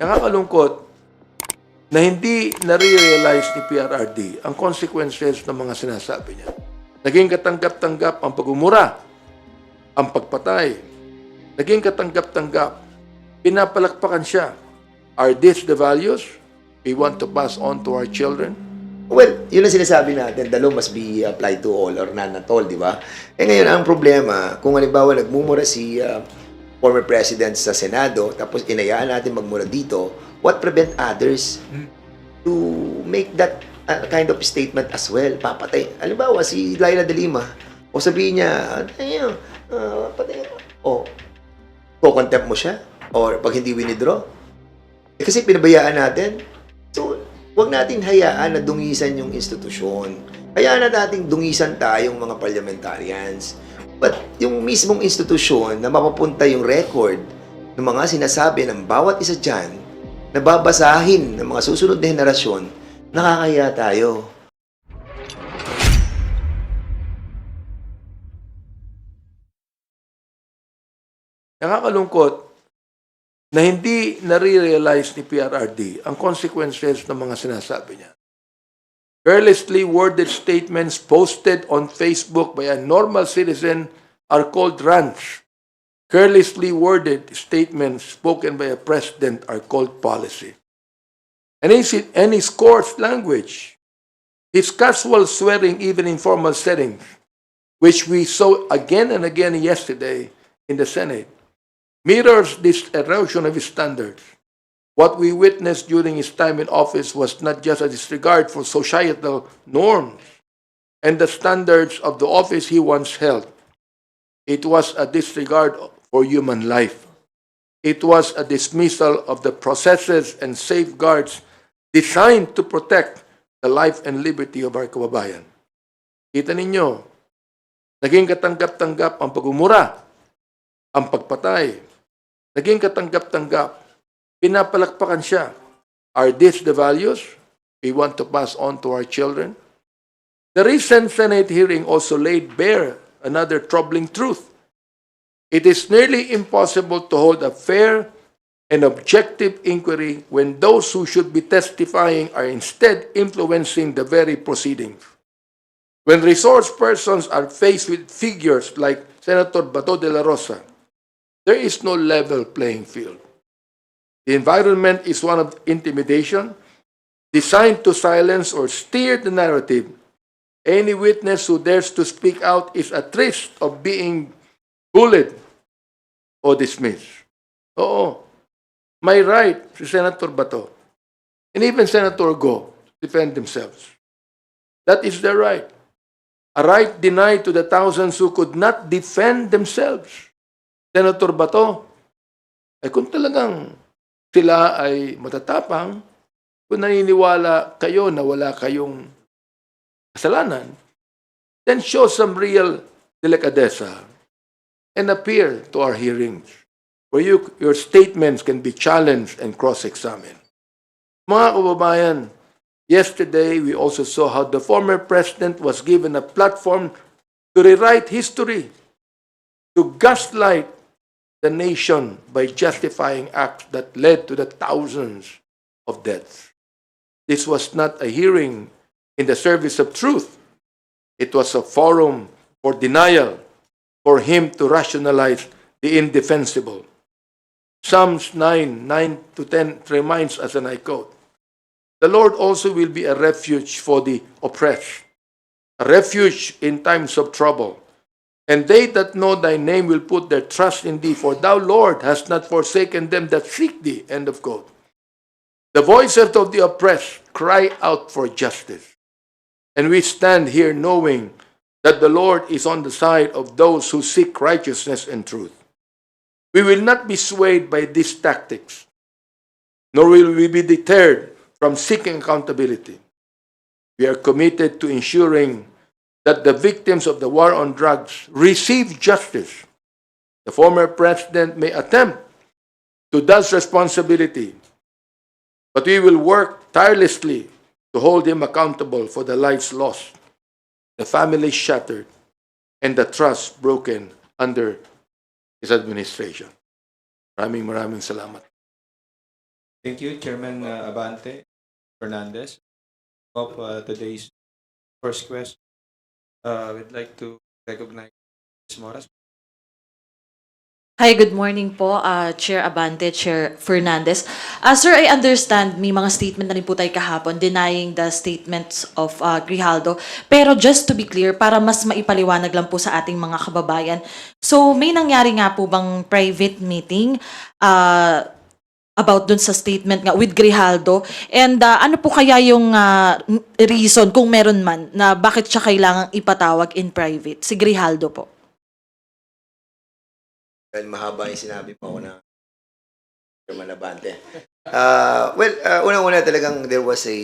Nakakalungkot na hindi nare-realize ni PRRD ang consequences ng mga sinasabi niya. Naging katanggap-tanggap ang pagmumura, ang pagpatay. Naging katanggap-tanggap. Pinapalakpakan siya. Are these the values we want to pass on to our children? Well, yun ang sinasabi natin, the law must be applied to all or none at all, di ba? Eh ngayon, ang problema, kung halimbawa nagmumura si former president sa Senado, tapos inayaan natin magmura dito, what prevent others to make that kind of statement as well? Papatay. Halimbawa, si Laila de Lima, o sabihin niya, patay, o contempt mo siya, or pag hindi winidraw. Eh, kasi pinabayaan natin. So, huwag natin hayaan na dungisan yung institusyon. Hayaan na natin dungisan tayong mga parliamentarians. But yung mismong institusyon na mapapunta yung record ng mga sinasabi ng bawat isa dyan, na babasahin ng mga susunod na henerasyon, nakakahiya tayo. Nakakalungkot na hindi nare-realize ni PRRD ang consequences ng mga sinasabi niya. Carelessly worded statements posted on Facebook by a normal citizen are called rants. Carelessly worded statements spoken by a president are called policy. And his coarse language, his casual swearing even in formal settings, which we saw again and again yesterday in the Senate, mirrors this erosion of his standards. What we witnessed during his time in office was not just a disregard for societal norms and the standards of the office he once held. It was a disregard for human life. It was a dismissal of the processes and safeguards designed to protect the life and liberty of our kababayan. Kita ninyo, naging katanggap-tanggap ang pagmumura, ang pagpatay. Naging katanggap-tanggap. Pinapalakpakan siya. Are these the values we want to pass on to our children? The recent Senate hearing also laid bare another troubling truth. It is nearly impossible to hold a fair and objective inquiry when those who should be testifying are instead influencing the very proceedings. When resource persons are faced with figures like Senator Bato de la Rosa, there is no level playing field. The environment is one of intimidation, designed to silence or steer the narrative. Any witness who dares to speak out is at risk of being bullied or dismissed. Oo, may right si Senator Bato and even Senator Go to defend themselves. That is their right. A right denied to the thousands who could not defend themselves. Senator Bato, ay kung talagang sila ay matatapang, kung naniniwala kayo na wala kayong kasalanan, then show some real delicadeza and appear to our hearings where your statements can be challenged and cross-examined. Mga kababayan, yesterday we also saw how the former president was given a platform to rewrite history, to gaslight the nation by justifying acts that led to the thousands of deaths. This was not a hearing in the service of truth. It was a forum for denial, for him to rationalize the indefensible. Psalms 9:9-10 reminds us, and I quote, "The Lord also will be a refuge for the oppressed, a refuge in times of trouble. And they that know thy name will put their trust in thee, for thou, Lord, hast not forsaken them that seek thee." End of quote. The voices of the oppressed cry out for justice. And we stand here knowing that the Lord is on the side of those who seek righteousness and truth. We will not be swayed by these tactics, nor will we be deterred from seeking accountability. We are committed to ensuring that the victims of the war on drugs receive justice. The former president may attempt to dodge responsibility, but we will work tirelessly to hold him accountable for the lives lost, the families shattered, and the trust broken under his administration. Maraming salamat. Thank you, Chairman Abante Fernandez. Of today's first question, we'd like to recognize Ms. Moras. Hi, good morning po, Chair Abante, Chair Fernandez. Sir, I understand may mga statement na rin po tayo kahapon denying the statements of Grijaldo. Pero just to be clear, para mas maipaliwanag lang po sa ating mga kababayan. So, may nangyari nga po bang private meeting about dun sa statement nga with Grijaldo? And ano po kaya yung reason, kung meron man, na bakit siya kailangang ipatawag in private? Si Grijaldo po. Dahil mahaba yung sinabi pa ako na Chairman Abante. Unang-una talagang there was a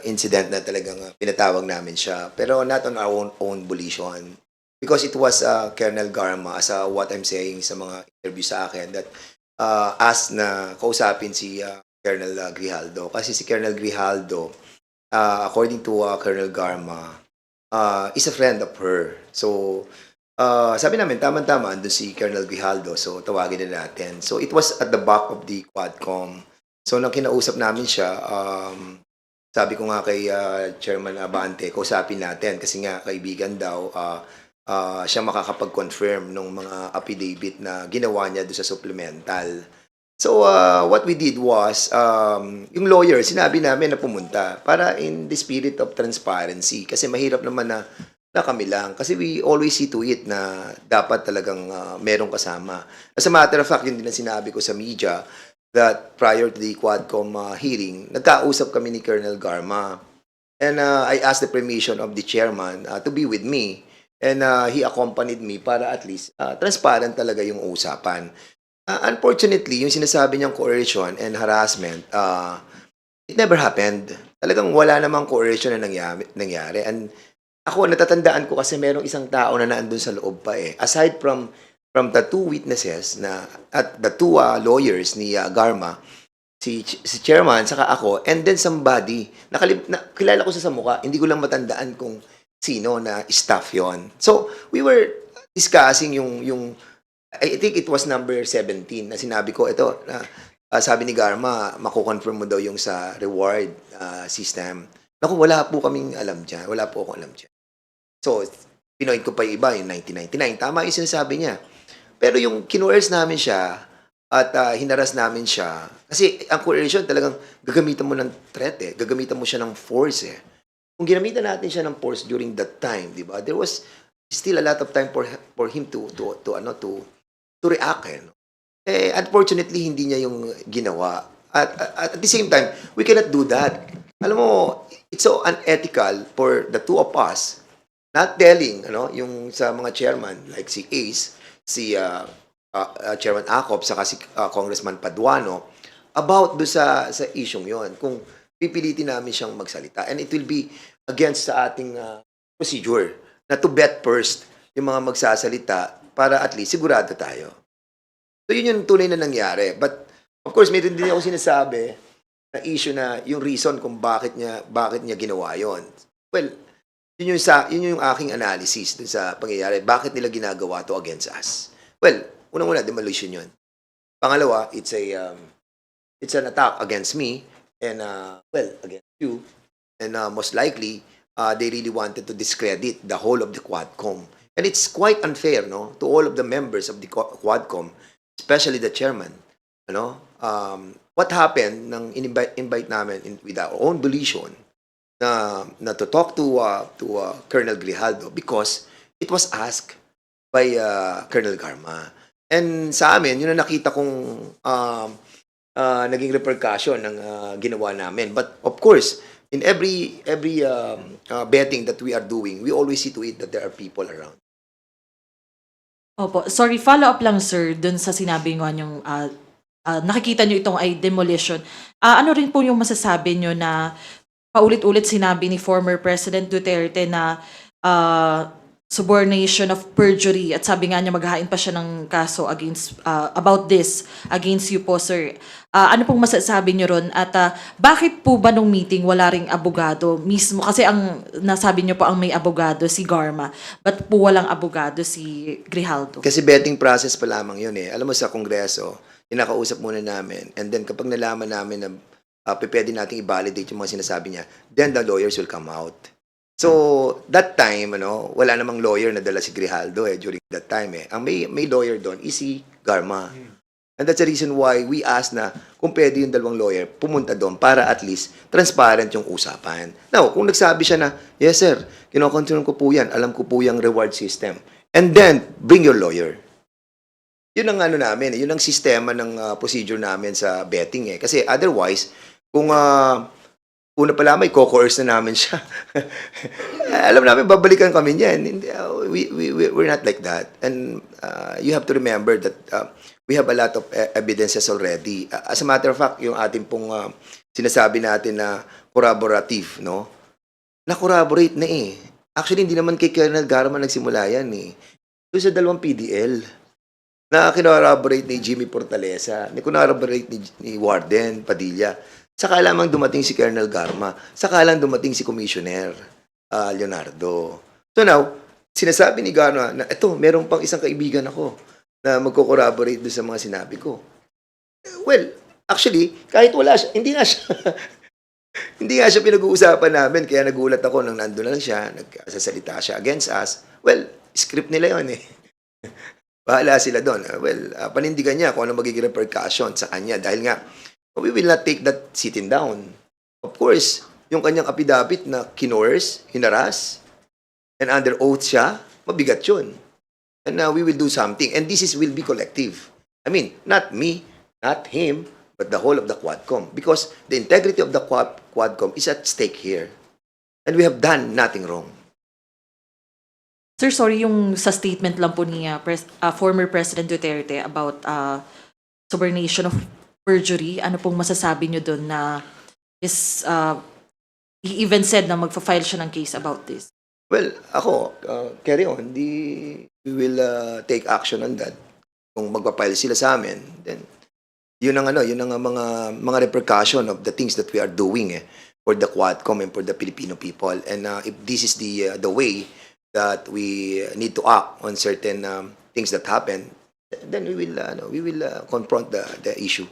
incident na talagang pinatawag namin siya. Pero not on our own volition. Because it was Colonel Garma, as what I'm saying sa mga interview sa akin, that asked na kausapin si Colonel Grijaldo. Kasi si Colonel Grijaldo, according to Colonel Garma, is a friend of her. So, sabi namin, tama-tama, andun si Colonel Grijaldo, so tawagin na natin. So, it was at the back of the Quadcom. So, nang kinausap namin siya, sabi ko nga kay Chairman Abante, kausapin natin kasi nga kaibigan daw, siya makakapag-confirm ng mga affidavit na ginawa niya doon sa supplemental. So, what we did was, yung lawyer, sinabi namin na pumunta para in the spirit of transparency kasi mahirap naman na kami lang. Kasi we always see to it na dapat talagang merong kasama. As a matter of fact, yun din ang sinabi ko sa media that prior to the Quadcom hearing, nagkausap kami ni Colonel Garma. And I asked the permission of the chairman to be with me. And he accompanied me para at least transparent talaga yung usapan. Unfortunately, yung sinasabi niyang coercion and harassment, it never happened. Talagang wala namang coercion na nangyari. And ako, natatandaan ko kasi merong isang tao na naandun sa loob pa eh. Aside from the two witnesses na at the two lawyers ni Garma, si chairman, saka ako, and then somebody, kilala ko sa mukha, hindi ko lang matandaan kung sino na staff yon. So, we were discussing yung I think it was number 17 na sinabi ko, ito, sabi ni Garma, mako-confirm mo daw yung sa reward system. Naku, wala po kaming alam dyan. Wala po akong alam dyan. So, pinoint ko pa yung iba, yung 1999. Tama yung sinasabi niya. Pero yung kinuers namin siya at hinaras namin siya, kasi ang coercion talagang gagamitan mo ng threat eh. Gagamitan mo siya ng force eh. Kung ginamitan natin siya ng force during that time, di ba? There was still a lot of time for him to react eh. Unfortunately, hindi niya yung ginawa. At the same time, we cannot do that. Alam mo, it's so unethical for the two of us not telling, yung sa mga chairman, like si Ace, si Chairman Acop, saka si Congressman Paduano, about do sa isyong yon. Kung pipilitin namin siyang magsalita. And it will be against sa ating procedure na to bet first yung mga magsasalita para at least sigurado tayo. So yun yung tunay na nangyari. But of course, mayroon din ako sinasabi na issue na yung reason kung bakit niya ginawa yon. Well, yun yung aking analysis dun sa pangyayari. Bakit nila ginagawa to against us? Well, unang-una, demolition yun. Pangalawa, it's an attack against me and, against you. And most likely, they really wanted to discredit the whole of the Quadcom. And it's quite unfair, to all of the members of the Quadcom, especially the chairman. What happened nang invite namin with our own volition na to talk to Colonel Grijaldo because it was asked by Colonel Garma. And sa amin, yun ang nakita kong naging repercussion ng ginawa namin. But of course, in every betting that we are doing, we always see to it that there are people around. Opo. Sorry, follow-up lang, sir, dun sa sinabi nyo yung nakikita nyo itong ay demolition. Ano rin po yung masasabi nyo na paulit-ulit sinabi ni former President Duterte na subornation of perjury at sabi nga niya maghahain pa siya ng kaso against about this against you po, sir. Ano pong masasabi niyo ron at bakit po ba nung meeting wala ring abogado mismo kasi ang nasabi niyo po ang may abogado si Garma, but po walang abogado si Grijaldo? Kasi betting process pa lamang yun eh. Alam mo sa Kongreso, inakausap muna namin and then kapag nalaman namin na pwede nating i-validate yung mga sinasabi niya, then the lawyers will come out. So, that time, wala namang lawyer na dala si Grijaldo during that time. Ang may lawyer doon is si Garma. And that's the reason why we asked na kung pwede yung dalawang lawyer pumunta doon para at least transparent yung usapan. Now, kung nagsabi siya na, yes sir, kinokontinue ko po yan, alam ko po yung reward system. And then, bring your lawyer. Yun ang namin, yun ang sistema ng procedure namin sa betting Kasi otherwise, kung una pala may co-coerce na namin siya. Alam namin, babalikan kami niyan. We're not like that. And you have to remember that we have a lot of evidences already. As a matter of fact, yung ating pong sinasabi natin na corroborative, na-corroborate na Actually, hindi naman kay Colonel Garma nagsimula yan Doon sa dalawang PDL na kinorroborate ni Jimmy Portalesa, kinorroborate ni Warden Padilla. Saka lamang dumating si Colonel Garma. Saka lang dumating si Commissioner Leonardo. So now, sinasabi ni Garma na ito, meron pang isang kaibigan ako na magko-corroborate doon sa mga sinabi ko. Well, actually, kahit wala siya, hindi nga siya pinag-uusapan namin. Kaya nagulat ako nang nandun lang siya, nagsasalita siya against us. Well, script nila yun Bahala sila doon. Well, panindigan niya kung ano magiging repercussion sa kanya. Dahil nga, we will not take that sitting down. Of course, yung kanyang affidavit na kinores, hinaras, and under oath siya, mabigat yun. And we will do something. And this will be collective. I mean, not me, not him, but the whole of the Quadcom. Because the integrity of the Quadcom is at stake here. And we have done nothing wrong. Sir, sorry, yung sa statement lang po ni former President Duterte about subornation of perjury, ano pong masasabi nyo doon na he even said na magfa-file siya ng case about this? Well, ako, carry on. We will take action on that. Kung magpapile sila sa amin, then yun ang mga repercussion of the things that we are doing for the Quadcom and for the Filipino people. And if this is the way that we need to act on certain things that happen, then we will confront the issue.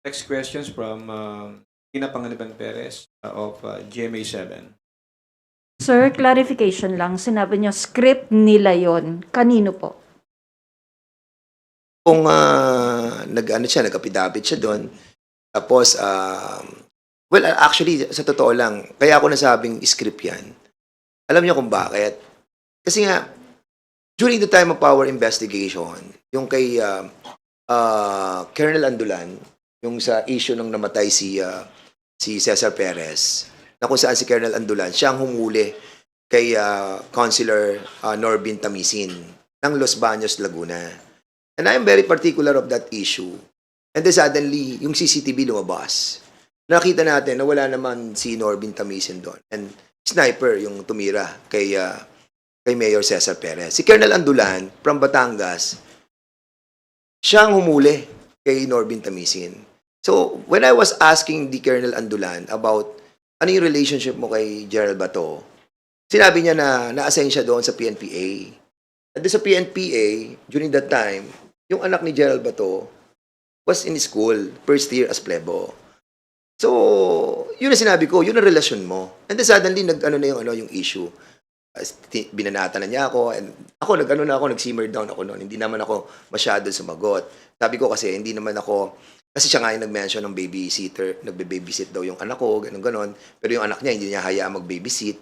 Next questions from Tina Panganiban Perez of GMA7. Sir, clarification lang. Sinabi niyo, script nila yon. Kanino po? Kung nag-affidavit siya doon, tapos, well, actually, sa totoo lang, kaya ako nasabing script yan. Alam niyo kung bakit? Kasi nga, during the time of our investigation, yung kay Colonel Andulan, yung sa issue nung namatay si Cesar Perez, na kung saan si Colonel Andulan, siyang humuli kay Councilor Norbin Tamisin ng Los Baños, Laguna. And I am very particular of that issue. And then suddenly, yung CCTV lumabas. Nakita natin na wala naman si Norbin Tamisin doon. And sniper yung tumira kay Mayor Cesar Perez. Si Colonel Andulan from Batangas, siyang humuli kay Norbin Tamisin. So, when I was asking the Colonel Andulan about ano yung relationship mo kay Gerald Bato, sinabi niya na na-assign siya doon sa PNPA. At sa PNPA, during that time, yung anak ni Gerald Bato was in school, first year as plebo. So, yun ang sinabi ko, yun ang relasyon mo. And then suddenly, yung issue. Binanata na niya ako, and ako, nag-simmer down ako noon. Hindi naman ako masyado sumagot. Sabi ko kasi, hindi naman ako, kasi siya nga yung nag-mention ng babysitter, nagbe-babysit daw yung anak ko, ganun-ganon. Pero yung anak niya, hindi niya hayaan mag-babysit.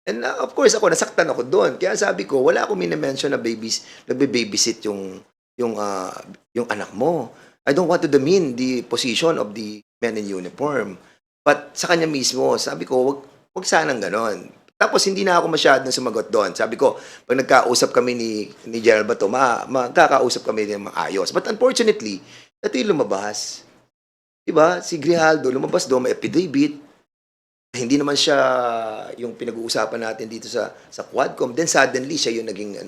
And of course, ako, nasaktan ako doon. Kaya sabi ko, wala akong mini-mention na nagbe-babysit yung anak mo. I don't want to demean the position of the men in uniform. But sa kanya mismo, sabi ko, wag sanang ganon. Tapos hindi na ako masyadong sumagot doon. Sabi ko, pag nagkausap kami ni Gerald Bato, magkakausap kami ng maayos. But unfortunately, ito yung lumabas. Diba? Si Grijaldo, lumabas doon, may affidavit. Hindi naman siya yung pinag-uusapan natin dito sa Quadcom. Then suddenly, siya yung naging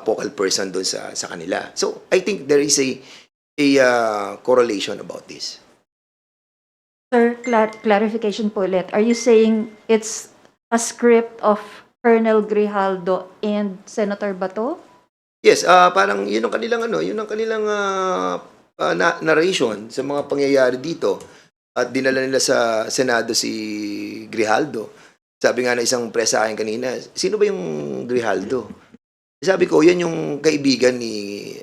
focal person doon sa kanila. So, I think there is a correlation about this. Sir, clarification po ulit. Are you saying it's a script of Colonel Grijaldo and Senator Bato? Yes, parang yun ang kanilang yun ang kanilang narration sa mga pangyayari dito. At dinala nila sa Senado si Grijaldo. Sabi nga ng isang press sa akin kanina, sino ba yung Grijaldo? Sabi ko, yan yung kaibigan ni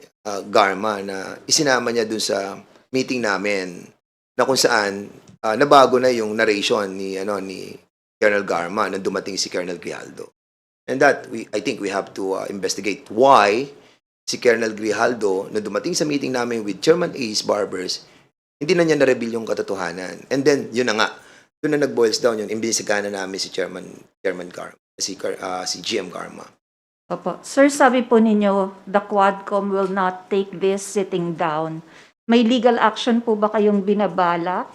Garma na isinama niya dun sa meeting namin na kung saan nabago na yung narration ni Colonel Garma nang dumating si Colonel Grijaldo. And that, I think we have to investigate why si Colonel Grijaldo na dumating sa meeting namin with Chairman Ace Barbers, hindi na niya na-reveal yung katotohanan. And then, yun na nga, doon na nag-boils down yun, imbisigahan na namin si Chairman Garma, si GM Garma. Opo. Sir, sabi po ninyo, the Quadcom will not take this sitting down. May legal action po ba kayong binabalak?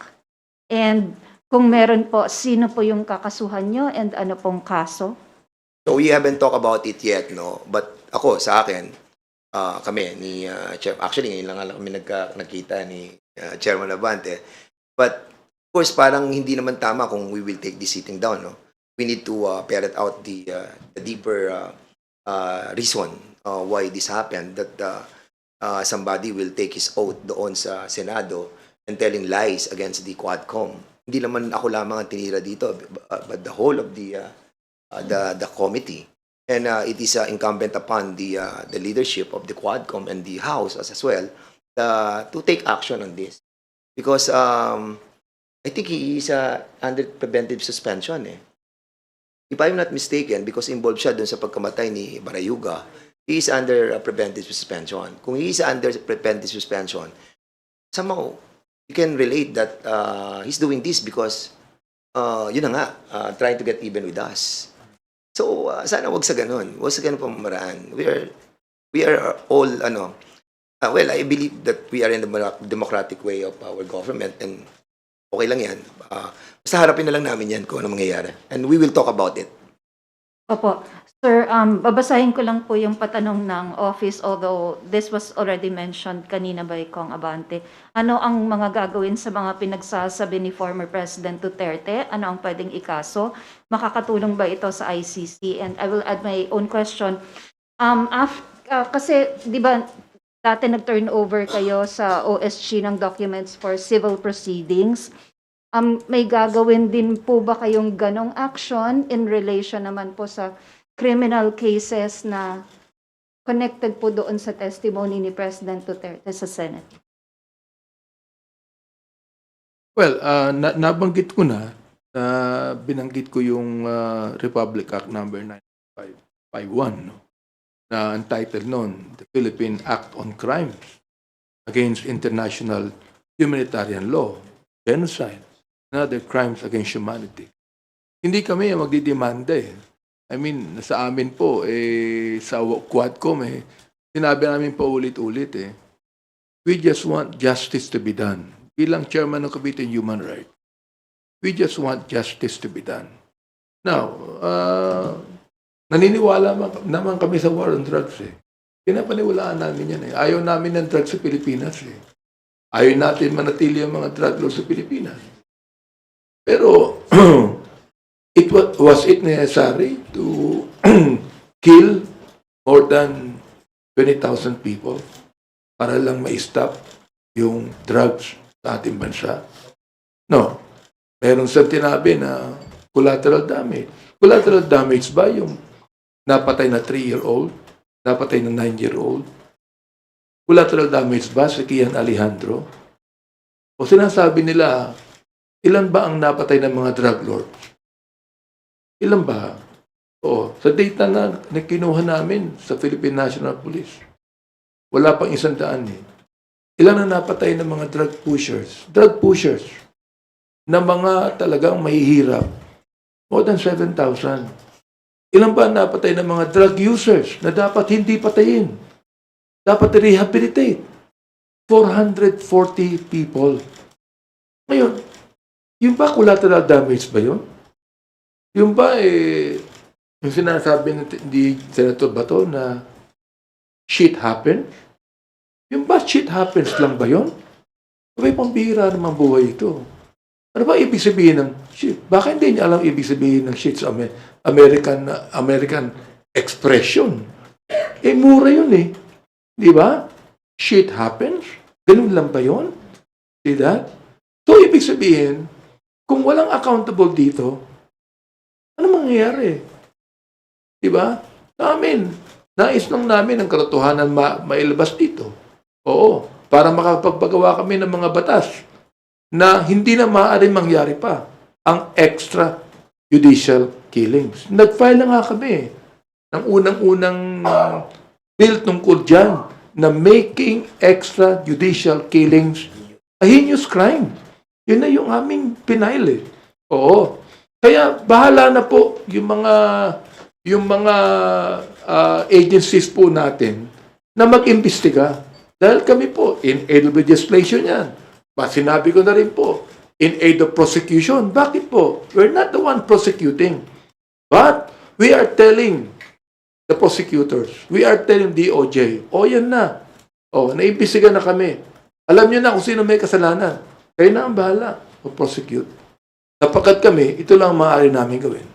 And kung meron po, sino po yung kakasuhan nyo and ano pong kaso? So we haven't talked about it yet, no? But ako, sa akin, kami ni actually ngayon lang kami nagkita ni Chairman Abante. But of course, parang hindi naman tama kung we will take this sitting down, no? We need to ferret out the deeper reason why this happened, that somebody will take his oath doon sa Senado and telling lies against the Quadcom. Hindi naman ako lamang ang tinira dito, but the whole of the committee. And it is incumbent upon the leadership of the Quadcom and the House as well to take action on this. Because I think he is under preventive suspension. If I'm not mistaken, because involved siya dun sa pagkamatay ni Barayuga, he is under preventive suspension. Kung he is under preventive suspension, somehow you can relate that he's doing this because yun na nga, trying to get even with us. So, sana wag sa ganun. Wag sa ganun pamamaraan. We are all, well, I believe that we are in the democratic way of our government and okay lang yan. Basta harapin na lang namin yan kung ano mangyayari. And we will talk about it. Opo. Sir, babasahin ko lang po yung patanong ng office, although this was already mentioned kanina by Kong Abante. Ano ang mga gagawin sa mga pinagsasabi ni former President Duterte? Ano ang pwedeng ikaso? Makakatulong ba ito sa ICC? And I will add my own question. Kasi, di ba, dati nag-turn over kayo sa OSG ng documents for civil proceedings. May gagawin din po ba kayong ganong action in relation naman po sa criminal cases na connected po doon sa testimony ni President Duterte sa Senate? Well, nabanggit ko na, binanggit ko yung Republic Act number 9551, no? Na entitled noon, the Philippine Act on Crimes Against International Humanitarian Law, Genocide, and other crimes against humanity. Hindi kami ang magdidemanda I mean, sa amin po, sa Quadcom, sinabi namin po ulit-ulit we just want justice to be done. Bilang chairman ng Committee on Human Rights, we just want justice to be done. Now, naniniwala naman kami sa war on drugs Pinapaniwalaan namin yan Ayaw namin ng drugs sa Pilipinas Ayaw natin manatili ang mga drug laws sa Pilipinas. Pero, was it necessary to kill more than 20,000 people para lang ma-stop yung drugs sa ating bansa? No. Meron sa tinabi na collateral damage. Collateral damage ba yung napatay na 3-year-old? Napatay na 9-year-old? Collateral damage ba si Kian Alejandro? O sinasabi nila, ilan ba ang napatay ng mga drug lords? Ilan ba? Oo. Sa data na kinuha namin sa Philippine National Police, wala pang 100 Ilan ang napatay ng mga drug pushers? Drug pushers na mga talagang mahihirap. More than 7,000. Ilan ba ang napatay ng mga drug users na dapat hindi patayin? Dapat rehabilitate. 440 people. Ngayon, yung ba collateral damage ba yun? Yung ba yung sinasabi ni Senator Bato na shit happens? Yung ba shit happens lang ba yun? May pambihira naman buhay ito. Ano ba ibig sabihin ng shit? Baka hindi niya alam ibig sabihin ng shit sa American expression. Eh, mura yun eh. Di ba? Shit happens. Ganun lang ba yun? See that? So, ibig sabihin, kung walang accountable dito, ano mangyayari? Di ba? Sa amin, nais lang namin ang katotohanan mailabas dito. Oo, para makapagpagawa kami ng mga batas na hindi na maaaring mangyari pa ang extrajudicial killings. Nag-file na nga kami ng unang-unang bill tungkol dyan na making extrajudicial killings a heinous crime. Yun na yung aming pinail eh. Oo. Kaya bahala na po yung mga agencies po natin na mag-imbestiga. Dahil kami po, in aid of legislation yan. Sinabi ko na rin po, in aid of prosecution. Bakit po? We're not the one prosecuting. But we are telling the prosecutors, we are telling DOJ, yan na. Naimbestiga na kami. Alam nyo na kung sino may kasalanan. Kayo na ang bahala o prosecute. Sapagkat kami, ito lang ang maaari namin gawin.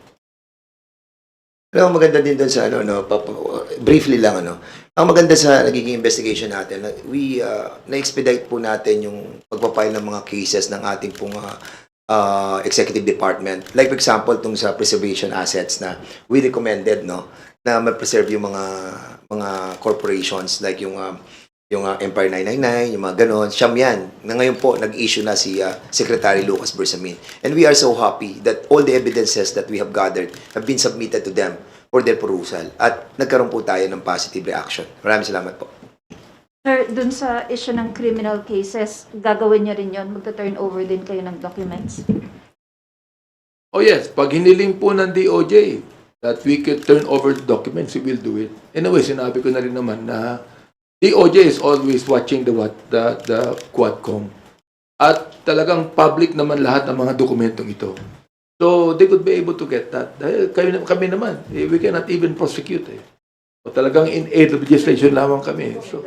Alam mo, maganda din doon sa briefly lang, ang maganda sa nagiging investigation natin, na-expedite po natin yung pagpapile ng mga cases ng ating pong executive department. Like for example, tung sa preservation assets na we recommended, na ma-preserve yung mga corporations like yung Empire 999, yung mga ganon, siyam yan. Na ngayon po, nag-issue na si Secretary Lucas Bersamin. And we are so happy that all the evidences that we have gathered have been submitted to them for their perusal. At nagkaroon po tayo ng positive reaction. Maraming salamat po. Sir, dun sa issue ng criminal cases, gagawin niyo rin yun? Magta-turn over din kayo ng documents? Oh yes, pag hiniling po ng DOJ that we could turn over the documents, we will do it. Anyway, sinabi ko na rin naman na DOJ is always watching the Quadcom. At talagang public naman lahat ng mga dokumentong ito. So, they could be able to get that. Dahil kami naman, we cannot even prosecute. So, talagang in aid of legislation lamang kami. So,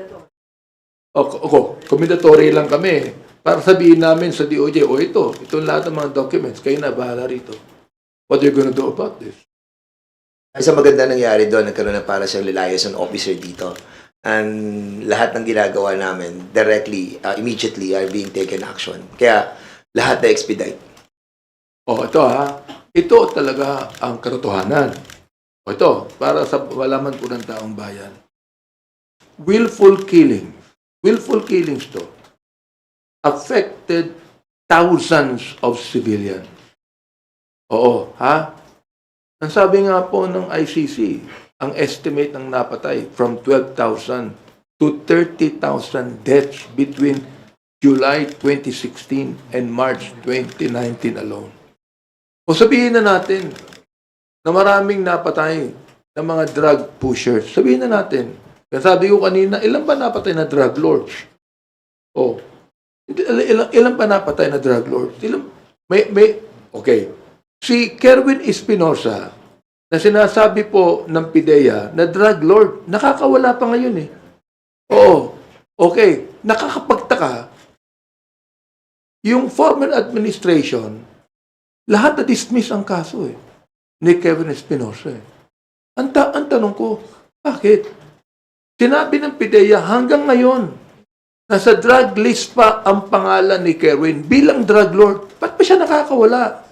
commendatory lang kami. Para sabihin namin sa DOJ, ito lahat ng mga documents, kayo na bahala rito. What are you gonna do about this? Isa maganda nangyari doon, nagkaroon na para siyang liaison officer dito. And lahat ng ginagawa namin directly, immediately are being taken action. Kaya lahat na expedite. Ito ito talaga ang katotohanan. Ito, para sa malaman po ng taong bayan. Willful killings to affected thousands of civilians. Ang sabi nga po ng ICC, ang estimate ng napatay from 12,000 to 30,000 deaths between July 2016 and March 2019 alone. O sabihin na natin na maraming napatay ng mga drug pushers. Sabihin na natin. Sabi ko kanina, ilan ba napatay na drug lords? Ilan ba napatay na drug lords? Okay. Si Kerwin Espinosa, na sinasabi po ng PIDEA na drug lord, nakakawala pa ngayon okay. Nakakapagtaka, yung former administration, lahat na-dismiss ang kaso ni Kevin Espinosa. Ang tanong ko, bakit? Sinabi ng PIDEA hanggang ngayon, nasa drug list pa ang pangalan ni Kerwin bilang drug lord. Ba't pa siya nakakawala?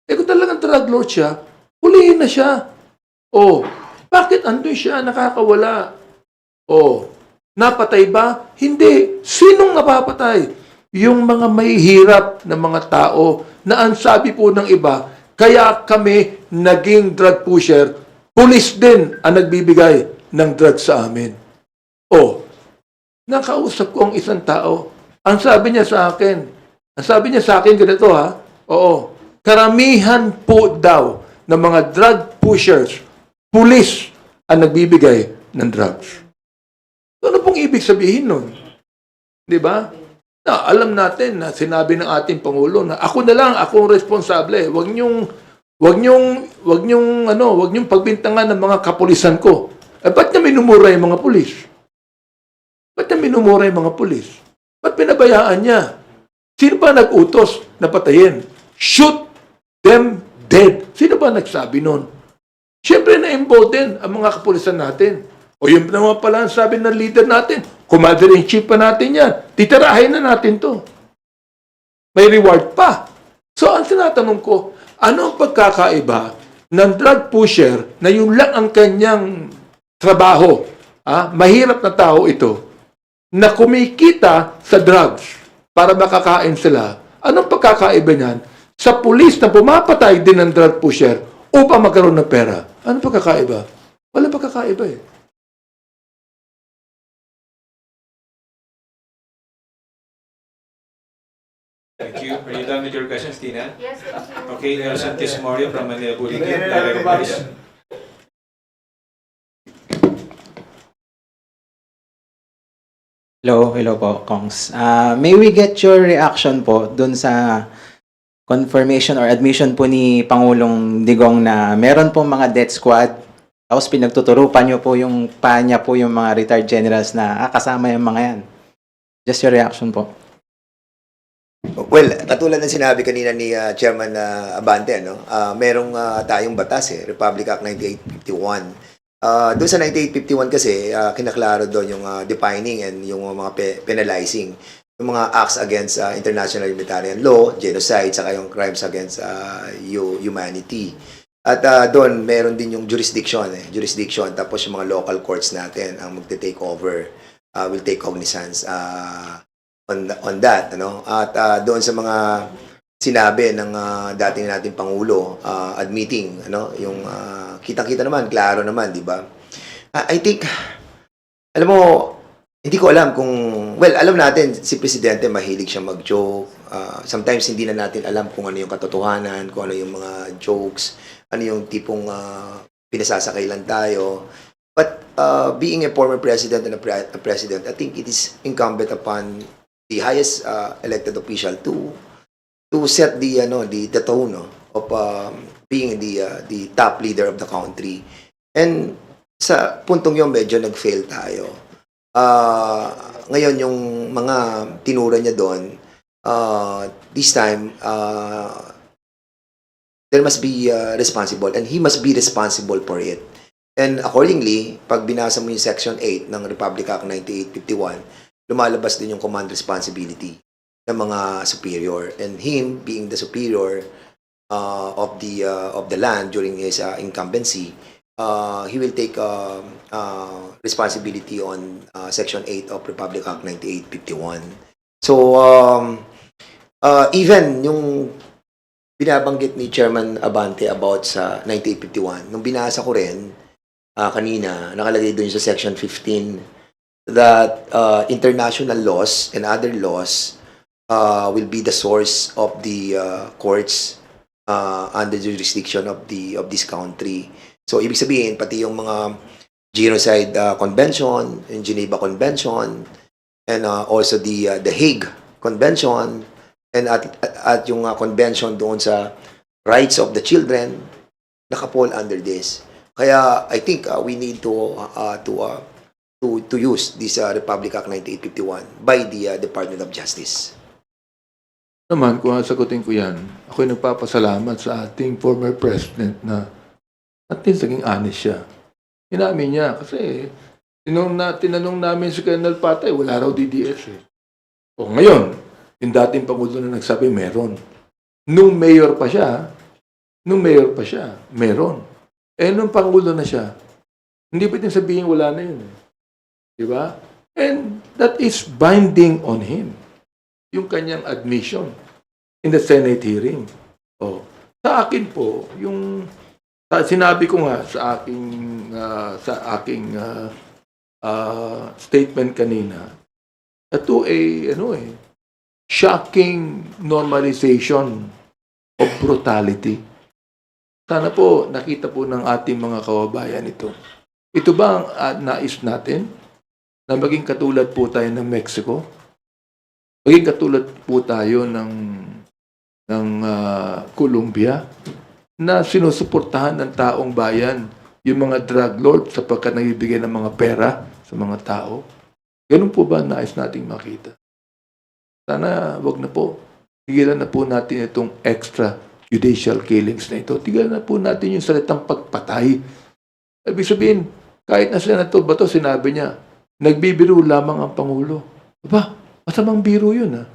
Kung talagang drug lord siya, hulihin na siya. Bakit andun siya nakakawala? Napatay ba? Hindi. Sinong napapatay? Yung mga mahihirap na mga tao na ang sabi po ng iba, kaya kami naging drug pusher, pulis din ang nagbibigay ng drug sa amin. Nakausap ko ang isang tao. Ang sabi niya sa akin ganito karamihan po daw ng mga drug pushers, pulis ang nagbibigay ng drugs. Ano pong ibig sabihin nun? Di ba? Alam natin na sinabi ng ating Pangulo na ako na lang, akong responsable. Huwag niyong pagbintangan ng mga kapulisan ko. Ba't niya minumura yung mga pulis? Ba't pinabayaan niya? Sino ba nag-utos na patayin? Shoot them dead. Sino ba nagsabi nun? Siyempre na-involved din ang mga kapulisan natin. O yun naman pala ang sabi ng leader natin, commander-in-chief pa natin yan. Titirahin na natin to. May reward pa. So, ang tinatanong ko, ano ang pagkakaiba ng drug pusher na yun lang ang kanyang trabaho? Mahirap na tao ito na kumikita sa drugs para makakain sila. Anong pagkakaiba niyan sa pulis na pumapatay din ng drug pusher upang magkaroon ng pera? Anong pagkakaiba? Wala pagkakaiba eh. Thank you. Are you done with your questions, Tina? Yes, thank you. Okay, Nelson Tismorio from Manila Bulletin. Please. Hello po, Kongs. May we get your reaction po dun sa confirmation or admission po ni Pangulong Digong na meron po mga death squad, tapos pinagtuturupan niyo po yung pa niya po yung mga retired generals na kasama yung mga yan. Just your reaction po. Well, katulad ng sinabi kanina ni Chairman Abante, no? Merong tayong batas Republic Act 9851. Doon sa 9851 kasi, kinaklaro doon yung defining and yung mga penalizing. Yung mga acts against international humanitarian law, genocide, saka yung crimes against humanity. At doon, meron din yung jurisdiction. Jurisdiction, tapos yung mga local courts natin ang magte-take over, will take cognizance on that, ano? At doon sa mga sinabi ng dating nating Pangulo, admitting, ano, yung kitang-kita naman, klaro naman, di ba? I think, alam mo, hindi ko alam kung, well, alam natin, si Presidente mahilig siya mag-joke. Sometimes hindi na natin alam kung ano yung katotohanan, kung ano yung mga jokes, ano yung tipong pinasasakay lang tayo. But being a former president and a president, I think it is incumbent upon the highest elected official to set the tone of being the top leader of the country. And sa puntong yun, medyo nag-fail tayo. Ngayon, yung mga tinura niya doon, this time, there must be responsible, and he must be responsible for it. And accordingly, pag binasa mo yung Section 8 ng Republic Act 9851, lumalabas din yung command responsibility ng mga superior, and him being the superior of the land during his incumbency, he will take responsibility on Section 8 of Republic Act 9851. So even yung binabanggit ni Chairman Abante about sa 9851, nung binasa ko rin kanina, nakalagay doon sa Section 15 that international laws and other laws will be the source of the courts under the jurisdiction of this country. So ibig sabihin pati yung mga genocide convention, yung Geneva Convention, and also the Hague Convention, and at yung convention doon sa rights of the children, nakapol under this. Kaya I think we need to use this Republic Act 9851 by the Department of Justice. Naman, kung sagutin ko yan, ako'y nagpapasalamat sa ating former president na at least naging honest siya. Inamin niya kasi tinanong namin si Colonel Patay, wala raw DDS O ngayon, yung dating Pangulo na nagsabi, meron. Nung mayor pa siya, meron. Nung Pangulo na siya, hindi pwedeng sabihin wala na yun. Diba? And that is binding on him. Yung kanyang admission in the Senate hearing. Sa akin po, yung sinabi ko nga sa aking statement kanina, ito shocking normalization of brutality. Sana po nakita po ng ating mga kababayan ito. Ito ba ang nais natin? Na maging katulad po tayo ng Mexico? Maging katulad po tayo ng Colombia na sinusuportahan ng taong bayan yung mga drug lord sapagkat nagbibigay ng mga pera sa mga tao? Ganun po ba nais nating makita? Sana wag na po. Tigilan na po natin itong extra judicial killings na ito. Tigilan na po natin yung salitang pagpatay. Ibig sabihin, Kahit na Senator Bato, sinabi niya, nagbibiro lamang ang Pangulo. Aba, masamang biro yun ha.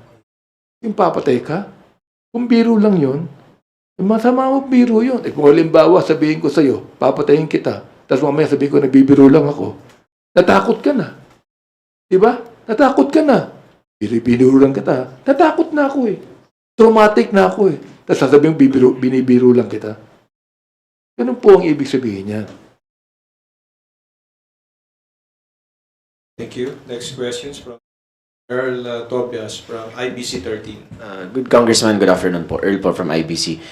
Yung papatay ka, kung biro lang yun, masama mo biro yun. Kung halimbawa, sabihin ko sa'yo, papatayin kita, tapos mamaya sabihin ko, nagbibiro lang ako, natakot ka na. Diba? Natakot ka na. Binibiro lang kita. Natakot na ako eh. Traumatic na ako eh. Tapos sasabihin, binibiro lang kita. Ganun po ang ibig sabihin niya. Thank you. Next questions from Earl Tobias from IBC 13. Good Congressman, good afternoon po. Earl po from IBC.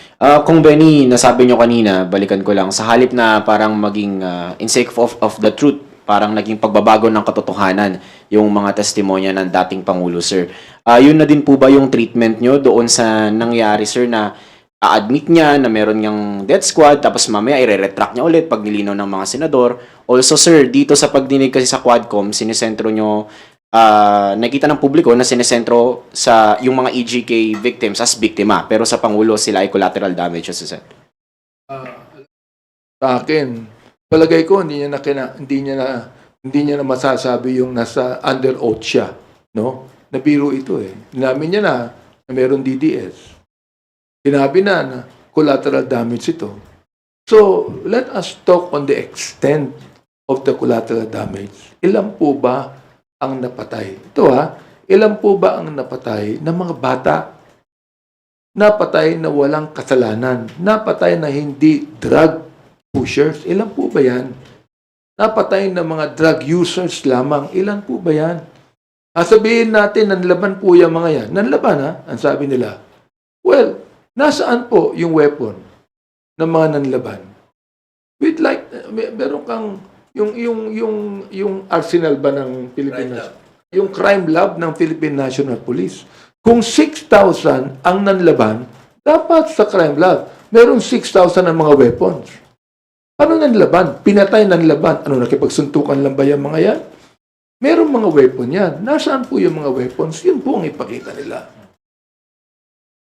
Kung Benny, nasabi nyo kanina, balikan ko lang, sa halip na parang maging in sake of the truth, parang naging pagbabago ng katotohanan yung mga testimonya ng dating Pangulo, sir. Yun na din po ba yung treatment nyo doon sa nangyari, sir, na a-admit niya na meron niyang death squad, tapos mamaya i-retract niya ulit pag nilinaw ng mga senador. Also, sir, dito sa pagdinig kasi sa Quadcom, sinesentro nyo, nakita ng publiko na sinesentro sa yung mga EJK victims as biktima, pero sa Pangulo sila ay collateral damages, sir. Sa akin, palagay ko hindi niya na masasabi yung nasa under oath siya, no? Nabiro ito eh. Inamin niya na meron DDS. Sinabi na collateral damage ito. So, let us talk on the extent of the collateral damage. Ilan po ba ang napatay? Ito ilan po ba ang napatay ng mga bata? Napatay na walang kasalanan. Napatay na hindi drug pushers. Ilan po ba yan? Napatay na mga drug users lamang. Ilan po ba yan? Sabihin natin, nanlaban po yung mga yan. Nanlaban ang sabi nila. Well, nasaan po yung weapon ng mga nanlaban? Meron kang yung arsenal ba ng Pilipinas? Yung crime lab ng Philippine National Police. Kung 6,000 ang nanlaban, dapat sa crime lab, meron 6,000 ang mga weapons. Ano nanlaban? Pinatay nanlaban. Ano, nakipagsuntukan lang ba yung mga yan? Meron mga weapon yan. Nasaan po yung mga weapons? Yun po ang ipakita nila.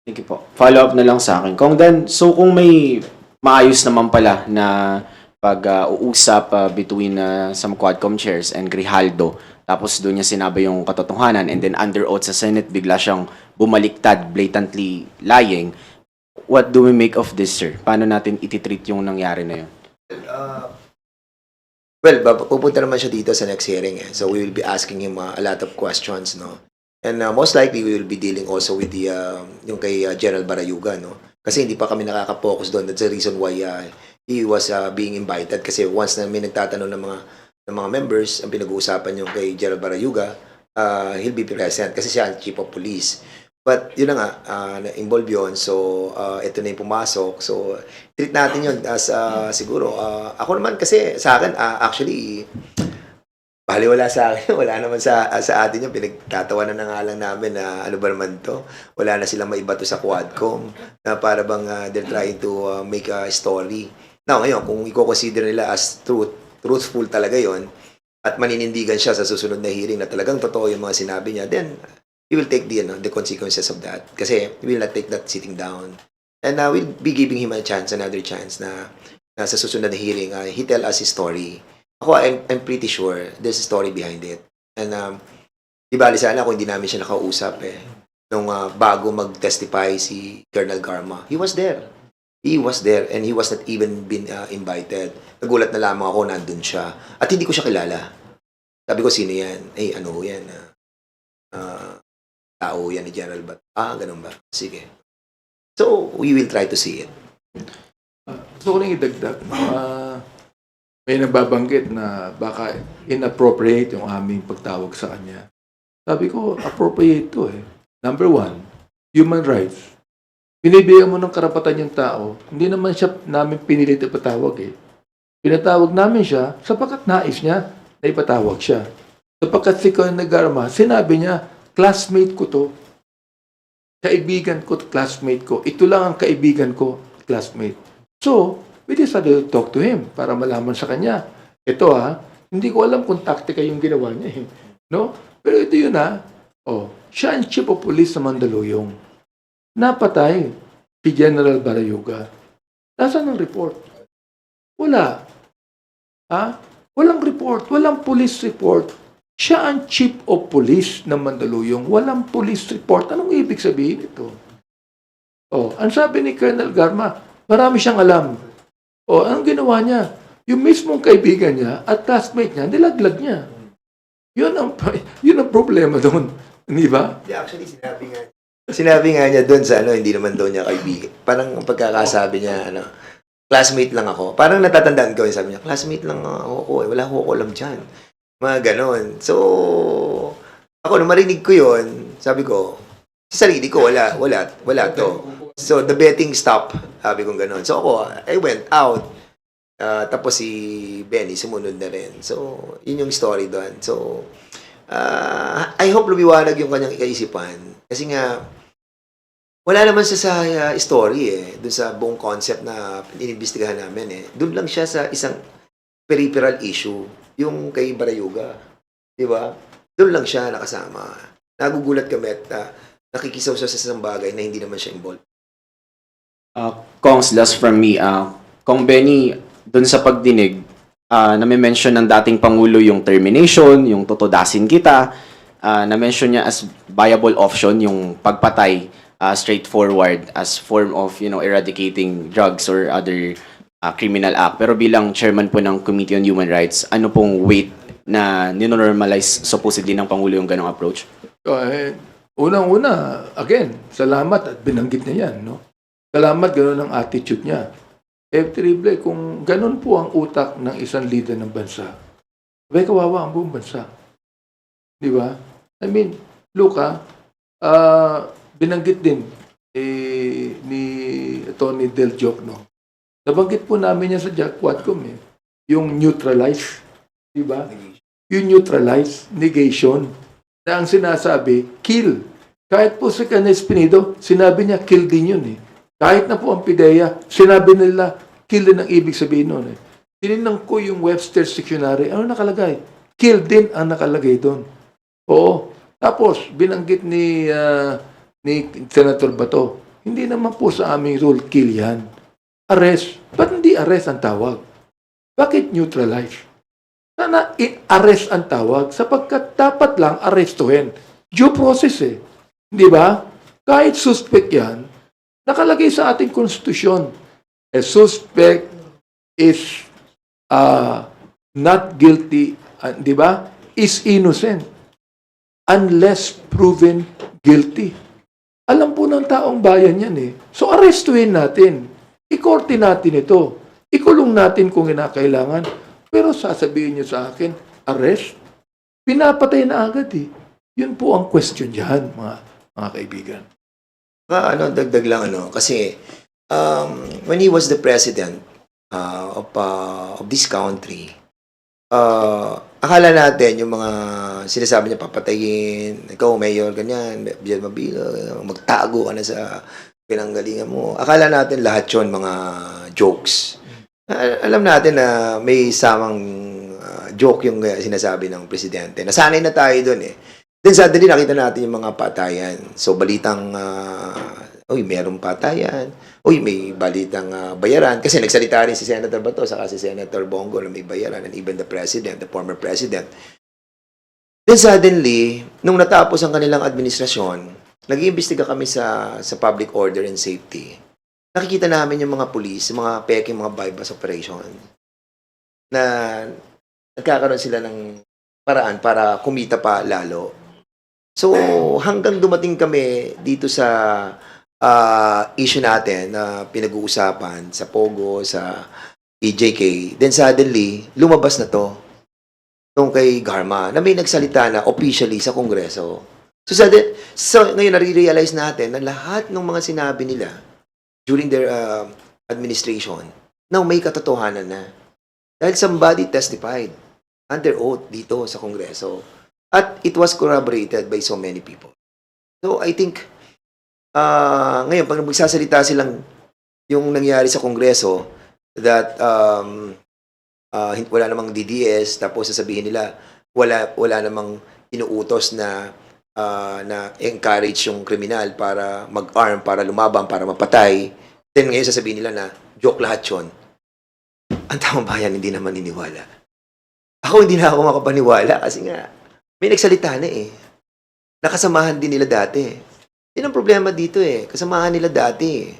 Thank you po. Follow up na lang sa akin. Kung Dan, so kung may maayos naman pala na pag-uusap between some Quadcom chairs and Grijaldo, tapos doon niya sinabi yung katotohanan, and then under oath sa Senate, bigla siyang bumaliktad, blatantly lying, what do we make of this, sir? Paano natin ititreat yung nangyari na yun? Well, pupunta naman siya dito sa next hearing eh. So we will be asking him a lot of questions, no? And most likely, we will be dealing also with the yung kay General Barayuga, no? Kasi hindi pa kami nakaka-focus doon. That's the reason why he was being invited. Kasi once na may nagtatanong ng mga members, ang pinag-uusapan yung kay General Barayuga, he'll be present kasi siya ang Chief of Police. But yun na nga, na-involve yun. So, ito na yung pumasok. So, treat natin yun as siguro. Ako naman kasi sa akin, actually, baliwala sa akin. Wala naman sa atin yung pinagtatawanan na nga lang namin na ano ba naman to. Wala na silang maibato sa Quadcom na para bang they're trying to make a story. Now, ngayon, kung i-consider nila as truthful talaga yon at maninindigan siya sa susunod na hearing na talagang totoo yung mga sinabi niya, then we will take the consequences of that. Kasi we will not take that sitting down. And we'll be giving him another chance na sa susunod na hearing, he tell us his story. Ako, I'm pretty sure there's a story behind it. And di bali sana kung hindi namin siya nakausap nung bago mag-testify si Colonel Garma. He was there. He was there and he was not even been invited. Nagulat na lamang ako nandun siya. At hindi ko siya kilala. Sabi ko, sino yan? Ano yan? Tao yan ni General Bat. Ganun ba? Sige. So, we will try to see it. Gusto ko lang idagdag. May nababanggit na baka inappropriate yung aming pagtawag sa kanya. Sabi ko, appropriate to Number 1, human rights. Binibigyan mo ng karapatan yung tao, hindi naman siya namin pinilit ipatawag Pinatawag namin siya sapagkat nais niya na ipatawag siya. Sapagkat si Colonel Garma, sinabi niya, classmate ko to. Kaibigan ko, classmate ko. Ito lang ang kaibigan ko, classmate. So, we decided to talk to him para malaman sa kanya. Ito hindi ko alam kung taktika yung ginawa niya No? Pero ito yun siya ang Chief of Police sa Mandaluyong. Napatay si General Barayuga. Nasaan ang report? Wala. Walang report, walang police report. Siya ang chief of police ng Mandaluyong. Walang police report. Anong ibig sabihin ito? Ang sabi ni Colonel Garma, marami siyang alam. Anong ginawa niya? Yung mismong kaibigan niya at classmate niya, nilaglag niya. Yun ang problema doon. Hindi ba? Actually, sinabi nga niya doon sa hindi naman daw niya kaibigan. Parang ang pagkakasabi niya, classmate lang ako. Parang natatandaan ko yung sabi niya, classmate lang ako wala ko alam dyan. Mga ganon. So, ako nung marinig ko yun, sabi ko, sa sarili ko, wala to. So, the betting stopped. Sabi ko ganon. So, ako, I went out. Tapos si Benny, sumunod na rin. So, yun yung story doon. So, I hope lumiwanag yung kanyang kaisipan. Kasi nga, wala naman siya sa story doon sa buong concept na inimbestigahan namin Doon lang siya sa isang peripheral issue, yung kay Barayuga. Di ba? Doon lang siya nakasama. Nagugulat kami at nakikisaw siya sa isang bagay na hindi naman siya involved. Kongs, last from me. Kong Benny, dun sa pagdinig, nami-mention ng dating Pangulo yung termination, yung totodasin kita, na-mention niya as viable option yung pagpatay straightforward as form of, eradicating drugs or other criminal act. Pero bilang chairman po ng Committee on Human Rights, ano pong weight na ninormalize supposedly ng Pangulo yung ganong approach? Unang-una, again, salamat at binanggit niya yan. No? Salamat, gano'n ang attitude niya. Terrible, kung ganun po ang utak ng isang leader ng bansa, kawawa ang buong bansa. Di ba? I mean, look binanggit din ni Tony Del Giorno. Nabanggit po namin yan sa Jack Quadcom yung neutralize. Di ba? Yung neutralize, negation, na ang sinasabi, kill. Kahit po si Canes Pinido, sinabi niya, kill din yun Kahit na po ang PIDEA, sinabi nila, kill din ang ibig sabihin nun Tinignan ko yung Webster's Dictionary. Ano nakalagay? Kill din ang nakalagay doon. Oo. Tapos, binanggit ni Senator Bato, hindi naman po sa aming rule, kill yan. Arrest. Ba't hindi arrest ang tawag? Bakit neutralize? Sana i-arrest ang tawag sapagkat dapat lang arrestuhin. Due process Di ba? Kahit suspect yan, nakalagay sa ating konstitusyon, a suspect is not guilty, di ba? Is innocent unless proven guilty. Alam po ng taong bayan yan So arrestuhin natin. Ikorte natin ito. Ikulong natin kung kinakailangan. Pero sasabihin niyo sa akin, arrest? Pinapatay na agad Yun po ang question dyan, mga kaibigan. Dagdag lang kasi when he was the president of this country, akala natin yung mga sinasabi niya papatayin, ikaw mayor, ganyan, Bian Mabilo, magtago ka na sa pinanggalingan mo. Akala natin lahat yun mga jokes. Alam natin na may samang joke yung sinasabi ng presidente. Nasanay na tayo dun Then suddenly nakita natin yung mga patayan. So balitang, merong patayan. May balitang bayaran. Kasi nagsalita rin si Senator Bato, saka si Senator Bongo na may bayaran, and even the president, the former president. Then suddenly, nung natapos ang kanilang administrasyon, nag-iimbestiga kami sa public order and safety. Nakikita namin yung mga police, mga peking, mga bypass operation, na nagkakaroon sila ng paraan para kumita pa lalo. So, hanggang dumating kami dito sa issue natin na pinag-uusapan sa Pogo, sa PJK, then suddenly, lumabas na to nung kay Garma na may nagsalita na officially sa Kongreso. So ngayon, nare-realize natin na lahat ng mga sinabi nila during their administration na may katotohanan na. Dahil somebody testified under oath dito sa Kongreso. At it was corroborated by so many people. So I think, ngayon, pag magsasalita silang yung nangyari sa Kongreso, that wala namang DDS, tapos sasabihin nila, wala namang inuutos na encourage yung kriminal para mag-arm, para lumabang, para mapatay. Then ngayon sasabihin nila na joke lahat yun. Ang taong bayan hindi naman niniwala. Ako hindi na ako makapaniwala kasi nga, may nagsalita na eh. Nakasamahan din nila dati. Yun ang problema dito eh. Kasamahan nila dati eh.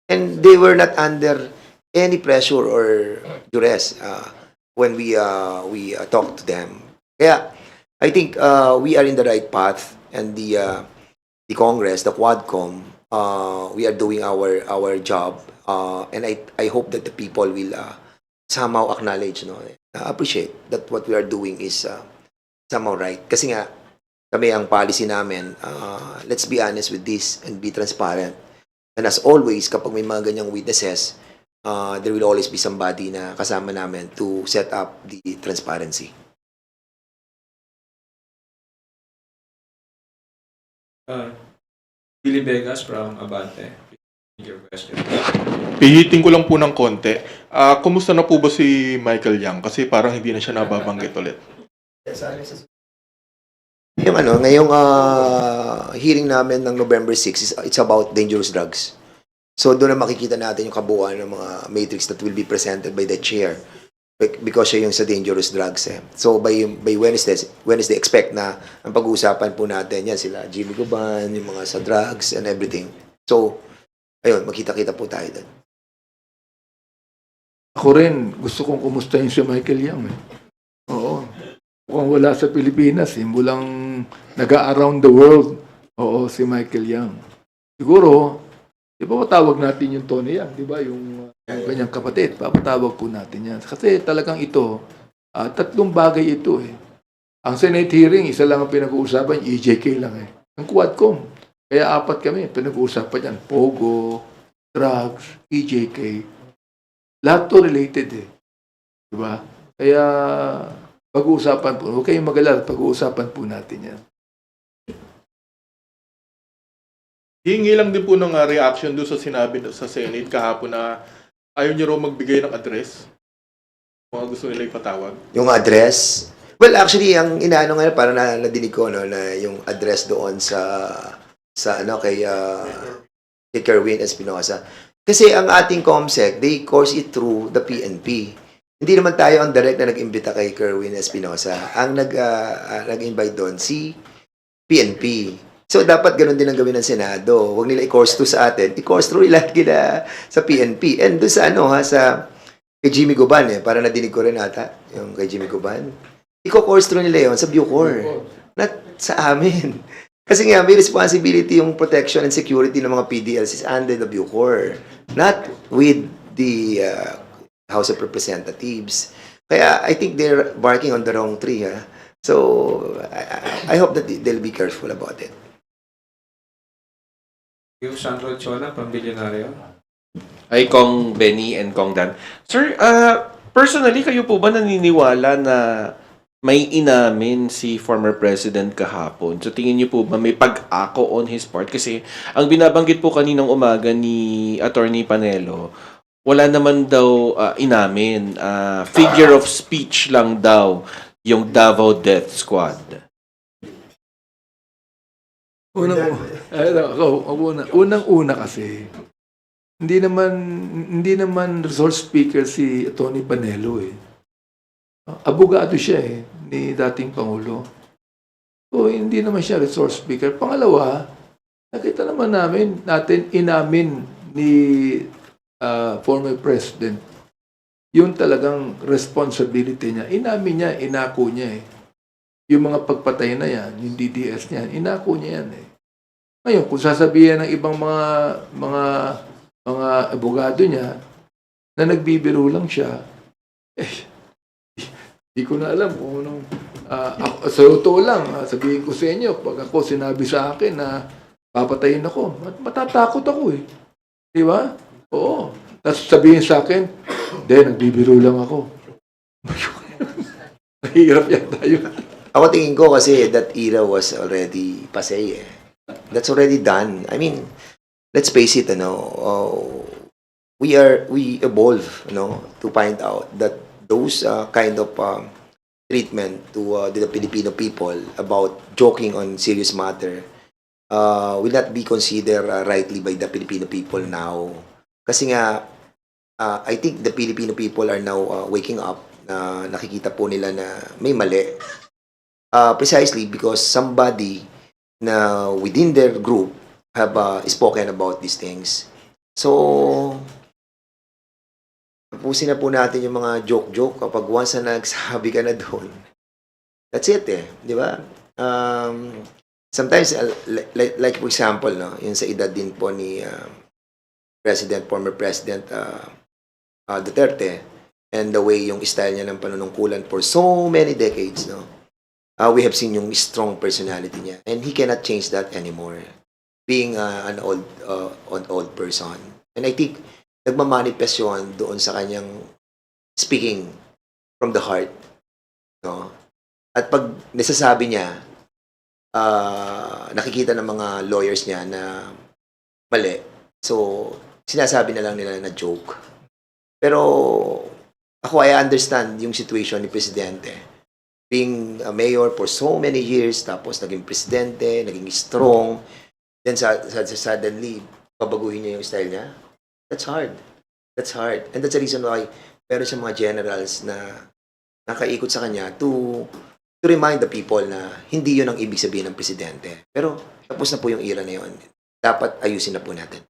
And they were not under any pressure or duress when we talk to them. Kaya, I think we are in the right path, and the Congress, the Quadcom, we are doing our job, and I hope that the people will somehow acknowledge, no, appreciate that what we are doing is somehow right. Kasi nga, kami ang policy namin, let's be honest with this and be transparent. And as always, kapag may mga ganyang witnesses, there will always be somebody na kasama namin to set up the transparency. Billy Vegas from Abante. Your question. Pihitin ko lang po ng konti. Kumusta na po ba si Michael Yang? Kasi parang hindi na siya nababanggit ulit. Yung ngayong hearing namin ng November 6 it's about dangerous drugs. So doon na makikita natin yung kabuuan ng mga matrix that will be presented by the chair because siya yung sa dangerous drugs eh. So by Wednesday expect na ang pag-uusapan po natin yan sila Jimmy Guban, yung mga sa drugs and everything. So ayun, magkita-kita po tayo doon. Ako rin, gusto kong kumustahin si Michael Yang eh. Oo. Mukhang wala sa Pilipinas eh. Mulang naga-around the world. Oo, si Michael Yang. Siguro, di ba patawag natin yung Tony Yang, di ba? Yung kanyang kapatid. Papatawag po natin yan. Kasi talagang ito, tatlong bagay ito eh. Ang Senate hearing, isa lang ang pinag-uusapan, EJK lang eh. Ang Quadcom. Kaya apat kami, pinag-uusapan yan. Pogo, drugs, EJK. Lahat to related eh. Di ba? Kaya pag-uusapan po, huwag kayong mag-alala, pag-uusapan po natin yan. Hingi lang din po ng reaction doon sa sinabi sa Senate kahapon na ayaw niyo raw magbigay ng address. Mga gusto nila ipatawag. Yung address, well actually ang inaano ngayon para nadinig ko no na yung address doon sa kay Kerwin Espinosa. Kasi ang ating COMSEC, they course it through the PNP. Hindi naman tayo ang direct na nag-imbita kay Kerwin Espinosa. Ang nag-invite doon si PNP. So dapat ganun din ang gawin ng Senado. Huwag nila i-course through sa atin. I-course through nila sa PNP. And doon sa kay Jimmy Guban para nadinig ko rin ata yung kay Jimmy Guban. I-course through nila yon sa Bucor. Not sa amin. Kasi nga, may responsibility yung protection and security ng mga PDLs is under the Bucor. Not with the House of Representatives. Kaya I think they're barking on the wrong tree. So I hope that they'll be careful about it. Yung Sandro Chola from Billionario. Hi, Kong Benny and Kong Dan. Sir, personally, kayo po ba naniniwala na may inamin si former president kahapon? So, tingin niyo po ba may pag-ako on his part? Kasi, ang binabanggit po kaninang umaga ni Attorney Panelo, wala naman daw inamin. Figure of speech lang daw yung Davao Death Squad. Unang-una kasi, hindi naman resource speaker si Tony Panelo eh. Abogado siya eh, ni dating Pangulo. So, hindi naman siya resource speaker. Pangalawa, nakita naman natin inamin ni former president yung talagang responsibility niya. Inamin niya, inako niya eh. Yung mga pagpatay na yan, yung DDS niya, inako niya yan eh. Ngayon, kung sasabihin ng ibang mga abogado niya na nagbibiro lang siya, hindi ko na alam kung anong sa totoo lang, sabihin ko sa inyo, pag ako sinabi sa akin na papatayin ako, matatakot ako eh. Di ba? Oo. Tapos sabihin sa akin, nagbibiro lang ako. Mahirap yan tayo. Ako tingin ko kasi that era was already passé eh. That's already done. I mean, let's face it, we evolve, to find out that those kind of treatment to the Filipino people about joking on serious matter will not be considered rightly by the Filipino people now. Kasi nga, I think the Filipino people are now waking up nakikita po nila na may mali. Precisely because somebody na within their group have spoken about these things. So, tapusin na po natin yung mga joke-joke kapag once na nagsabi ka na doon. That's it di ba? Sometimes, like for example, no, yung sa edad din po ni former President Duterte, and the way yung style niya ng panunungkulan for so many decades, no? We have seen yung strong personality niya, and he cannot change that anymore. Being an old person. And I think, nagmamanifest yun doon sa kanyang speaking from the heart. No? At pag nasasabi niya, nakikita ng mga lawyers niya na mali. So, sinasabi na lang nila na joke. Pero, ako, I understand yung situation ni Presidente. Being a mayor for so many years, tapos naging presidente, naging strong, then suddenly, babaguhin niya yung style niya. That's hard. That's hard. And that's the reason why meron siyang mga generals na nakaikot sa kanya to remind the people na hindi yun ang ibig sabihin ng presidente. Pero tapos na po yung era na yun. Dapat ayusin na po natin.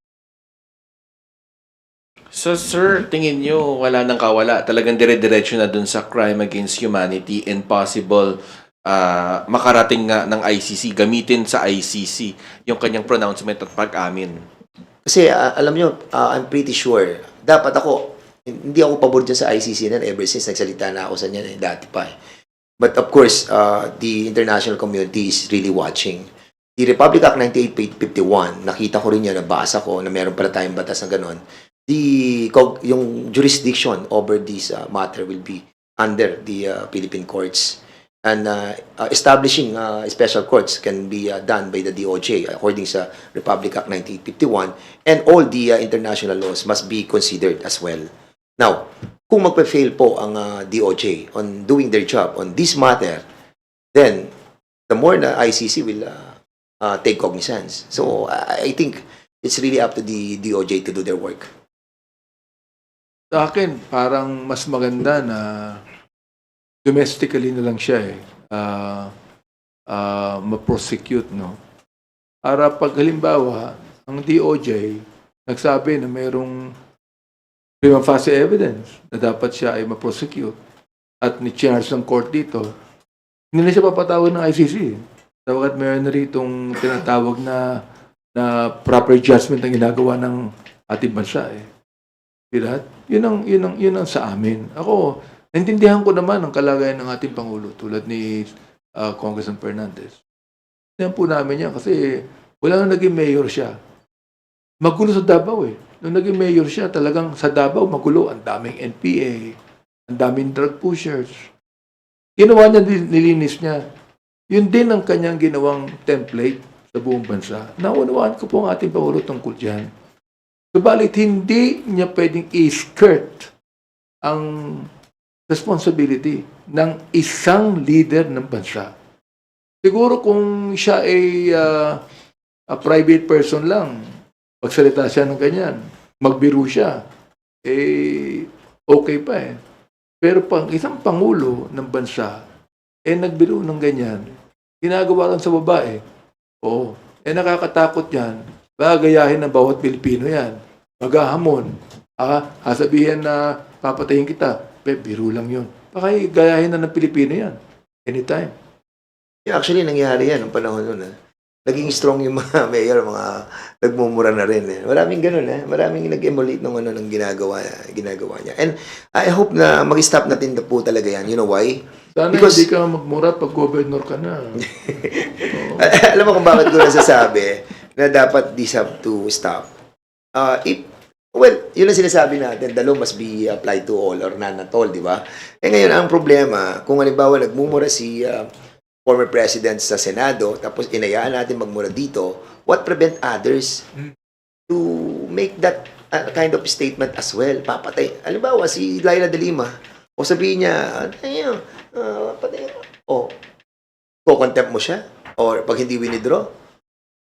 So, sir, tingin nyo wala nang kawala? Talagang dire-diretso na dun sa crime against humanity and possible makarating nga ng ICC, gamitin sa ICC yung kanyang pronouncement at pag-amin? Kasi alam nyo, I'm pretty sure, dapat ako, hindi ako pabor dyan sa ICC na ever since nagsalita na ako sa niyan dati pa. But of course, the international community is really watching. The Republic Act 9851, nakita ko rin yan, nabasa ko na meron pala tayong batas na gano'n. Yung jurisdiction over this matter will be under the Philippine courts. And establishing special courts can be done by the DOJ according sa Republic Act 1951, and all the international laws must be considered as well. Now, kung magpa-fail po ang DOJ on doing their job on this matter, then the more na ICC will take cognizance. So, I think it's really up to the DOJ to do their work. Sa akin, parang mas maganda na domestically na lang siya ma-prosecute, no? Para pag halimbawa, ang DOJ nagsabi na mayroong prima facie evidence na dapat siya ay ma-prosecute at ni-charge ng court dito, hindi na siya papatawag ng ICC. Dapat mayroon na ritong tinatawag na proper judgment ang ginagawa ng ating bansa Diba? Yun ang sa amin. Ako, naintindihan ko naman ang kalagayan ng ating Pangulo tulad ni Congressman Fernandez. Yan po namin yan kasi wala nang naging mayor siya. Magulo sa Davao Nung naging mayor siya, talagang sa Davao magulo. Ang daming NPA, ang daming drug pushers. Ginawa niya, nilinis niya. Yun din ang kanyang ginawang template sa buong bansa. Naunawaan ko po ang ating Pangulo tungkol dyan. Subalit, hindi niya pwedeng i-skirt ang responsibility ng isang leader ng bansa. Siguro kung siya ay a private person lang, magsalita siya ng ganyan, magbiro siya, okay pa Pero pang isang pangulo ng bansa, nagbiro ng ganyan, ginagawa lang sa babae, nakakatakot yan, gagayahin ng bawat Pilipino yan, maghahamon, sabihin na papatayin kita, biro lang yun. Baka gayahin na ng Pilipino yan, anytime. Yeah, actually, nangyari yan ng panahon nun. Naging strong yung mga mayor, mga nagmumura na rin. Maraming ganun. Maraming nag-emulate ng ginagawa niya. And I hope na mag-stop natin na po talaga yan. You know why? Sana hindi ka magmura pag governor ka na. Alam mo kung bakit ko nasasabi na dapat this have to stop. Yun ang sinasabi natin, the law must be applied to all or none at all, di ba? Ngayon, ang problema, kung halimbawa nagmumura si former president sa Senado, tapos inayaan natin magmura dito, what prevent others to make that kind of statement as well? Papatay. Halimbawa, si Laila de Lima, o sabihin niya, patay, contempt mo siya, or pag hindi winidraw.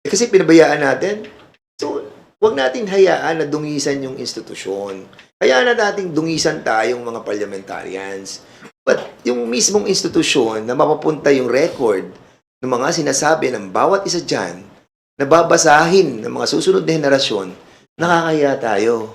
Kasi pinabayaan natin, so, huwag natin hayaan na dungisan yung institusyon. Hayaan na nating dungisan tayong mga parliamentarians. But yung mismong institusyon na mapapunta yung record ng mga sinasabi ng bawat isa dyan, na babasahin ng mga susunod na henerasyon, nakakaya tayo.